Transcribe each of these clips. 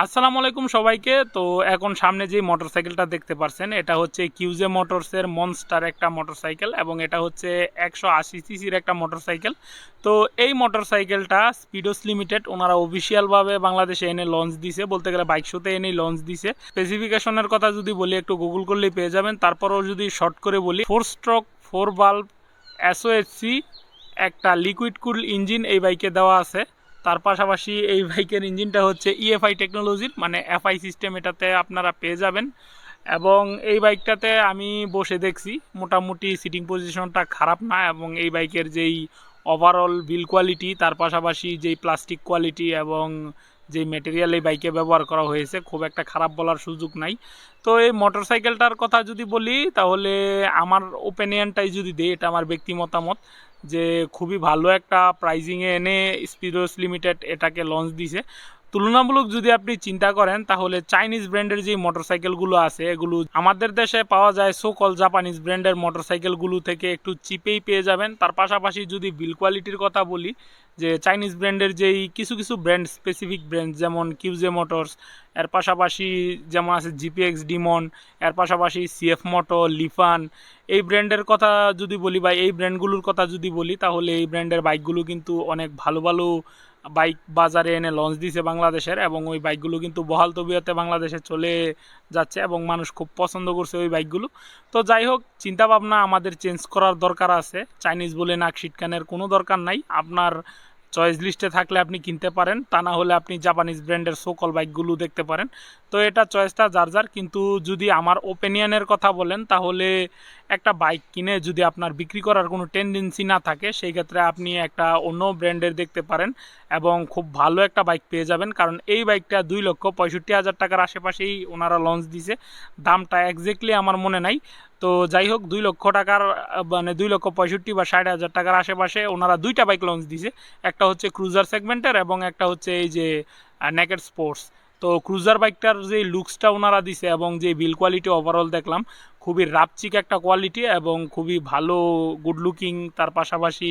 আসসালামু আলাইকুম সবাইকে। তো এখন সামনে যে মোটরসাইকেলটা দেখতে পাচ্ছেন এটা হচ্ছে কিউজে মোটরসের মনস্টার একটা মোটরসাইকেল এবং এটা হচ্ছে 180 সিসির একটা মোটরসাইকেল। তো এই মোটরসাইকেলটা স্পিডোস লিমিটেড ওনারা অফিসিয়ালভাবে বাংলাদেশে এনে লঞ্চ দিছে, বলতে গেলে বাইক শোতে এনেই লঞ্চ দিছে। স্পেসিফিকেশনের কথা যদি বলি একটু গুগল করলেই পেয়ে যাবেন। তারপরেও যদি শর্ট করে বলি 4 স্ট্রোক 4 ভালভ এসওএসসি একটা লিকুইড কুল ইঞ্জিন এই বাইকে দেওয়া আছে। তার পাশাপাশি এই বাইকের ইঞ্জিনটা হচ্ছে ইএফআই টেকনোলজির, মানে এফআই সিস্টেম এটাতে আপনারা পেয়ে যাবেন। এবং এই বাইকটাতে আমি বসে দেখছি, মোটামুটি সিটিং পজিশনটা খারাপ না এবং এই বাইকের যেই ওভারঅল বিল কোয়ালিটি, তার পাশাপাশি যেই প্লাস্টিক কোয়ালিটি এবং যেই মেটেরিয়াল এই বাইকে ব্যবহার করা হয়েছে খুব একটা খারাপ বলার সুযোগ নাই। তো এই মোটরসাইকেলটার কথা যদি বলি তাহলে আমার ওপিনিয়নটাই যদি দিই, এটা আমার ব্যক্তি মতামত যে খুবই ভালো একটা প্রাইজিংয়ে এনে স্পিডোস লিমিটেড এটাকে লঞ্চ দিছে। তুলনামূলক যদি আপনি চিন্তা করেন তাহলে চাইনিজ ব্র্যান্ডের যে মোটরসাইকেলগুলো আছে এগুলো আমাদের দেশে পাওয়া যায় সোকল জাপানিজ ব্র্যান্ডের মোটরসাইকেলগুলো থেকে একটু চিপেই পেয়ে যাবেন। তার পাশাপাশি যদি বিল কোয়ালিটির কথা বলি, যে চাইনিজ ব্র্যান্ডের যেই কিছু কিছু ব্র্যান্ড স্পেসিফিক ব্র্যান্ড যেমন কিউজে মোটরস, এর পাশাপাশি যেমন আছে জিপিএক্স ডিমন, এর পাশাপাশি সিএফ মোটো, লিফান, এই ব্র্যান্ডের কথা যদি বলি বা এই ব্র্যান্ডগুলোর কথা যদি বলি তাহলে এই ব্র্যান্ডের বাইকগুলো কিন্তু অনেক ভালো ভালো বাইক বাজারে এনে লঞ্চ দিছে বাংলাদেশের, এবং ওই বাইকগুলো কিন্তু বহাল তবিয়তে বাংলাদেশে চলে যাচ্ছে এবং মানুষ খুব পছন্দ করছে ওই বাইকগুলো। তো যাই হোক, চিন্তাভাবনা আমাদের চেঞ্জ করার দরকার আছে। চাইনিজ বলে নাক সিটকানের কোনো দরকার নাই। আপনার চয়েস লিস্টে থাকলে আপনি কিনতে পারেন, তা না হলে আপনি জাপানিজ ব্র্যান্ডের সোকল বাইকগুলো দেখতে পারেন। তো এটা চয়েসটা যার যার, কিন্তু যদি আমার ওপিনিয়নের কথা বলেন তাহলে একটা বাইক কিনে যদি আপনার বিক্রি করার কোনো টেন্ডেন্সি না থাকে সেই ক্ষেত্রে আপনি একটা অন্য ব্র্যান্ডের দেখতে পারেন এবং খুব ভালো একটা বাইক পেয়ে যাবেন। কারণ এই বাইকটা 2,65,000 টাকার আশেপাশেই ওনারা লঞ্চ দিছে, দামটা এক্স্যাক্টলি আমার মনে নাই। তো যাই হোক, 2 লক্ষ টাকার মানে 2,65,000 বা 60,000 টাকার আশেপাশে ওনারা দুইটা বাইক লঞ্চ দিছে। একটা হচ্ছে ক্রুজার সেগমেন্টের এবং একটা হচ্ছে এই যে নেকেড স্পোর্টস। তো ক্রুজার বাইকটার যে লুকসটা ওনারা দিছে এবং যে বিল কোয়ালিটি ওভারঅল দেখলাম খুবই রাপচিক একটা কোয়ালিটি এবং খুবই ভালো গুড লুকিং। তার পাশাপাশি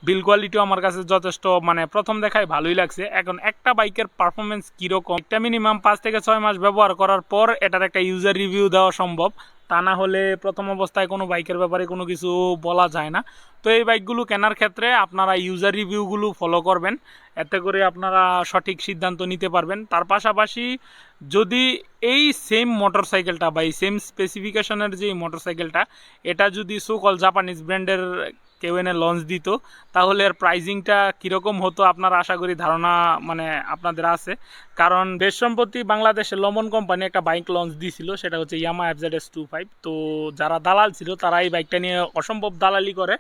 বিল কোয়ালিটিও আমার কাছে যথেষ্ট, মানে প্রথম দেখায় ভালোই লাগছে। এখন একটা বাইকের পারফরমেন্স কীরকম, একটা মিনিমাম 5 থেকে 6 মাস ব্যবহার করার পর এটার একটা ইউজার রিভিউ দেওয়া সম্ভব, তা না হলে প্রথম অবস্থায় কোনো বাইকের ব্যাপারে কোনো কিছু বলা যায় না। তো এই বাইকগুলো কেনার ক্ষেত্রে আপনারা ইউজার রিভিউগুলো ফলো করবেন, এতে করে আপনারা সঠিক সিদ্ধান্ত নিতে পারবেন। তার পাশাপাশি যদি এই সেম মোটরসাইকেলটা বা এই সেম স্পেসিফিকেশনের যে মোটরসাইকেলটা এটা যদি সোকল জাপানিজ ব্র্যান্ডের কেউ এনে লঞ্চ দিত তাহলে এর প্রাইজিংটা কীরকম হতো আপনার আশা করি ধারণা মানে আপনাদের আছে। কারণ বেশ সম্প্রতি বাংলাদেশে লমন কোম্পানি একটা বাইক লঞ্চ দিয়েছিল, সেটা হচ্ছে ইয়ামা FZS25। তো যারা দালাল ছিল তারা এই বাইকটা নিয়ে অসম্ভব দালালি করে।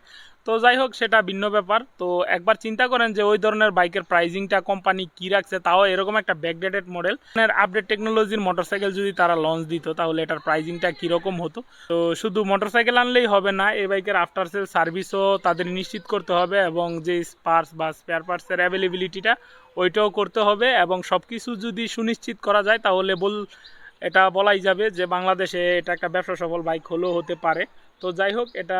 তো যাই হোক, সেটা ভিন্ন ব্যাপার। তো একবার চিন্তা করেন যে ওই ধরনের বাইকের প্রাইজিংটা কোম্পানি কী রাখছে, তাও এরকম একটা ব্যাকডেটেড মডেল আপডেট টেকনোলজির মোটরসাইকেল যদি তারা লঞ্চ দিত তাহলে এটার প্রাইজিংটা কীরকম হতো। তো শুধু মোটরসাইকেল আনলেই হবে না, এই বাইকের আফটার সেল সার্ভিসও তাদের নিশ্চিত করতে হবে এবং যে পার্টস বা স্পেয়ার পার্টসের অ্যাভেলেবিলিটিটা ওইটাও করতে হবে। এবং সব কিছু যদি সুনিশ্চিত করা যায় তাহলে এটা বলাই যাবে যে বাংলাদেশে এটা একটা ব্যবসা সফল বাইক হলেও হতে পারে। তো যাই হোক, এটা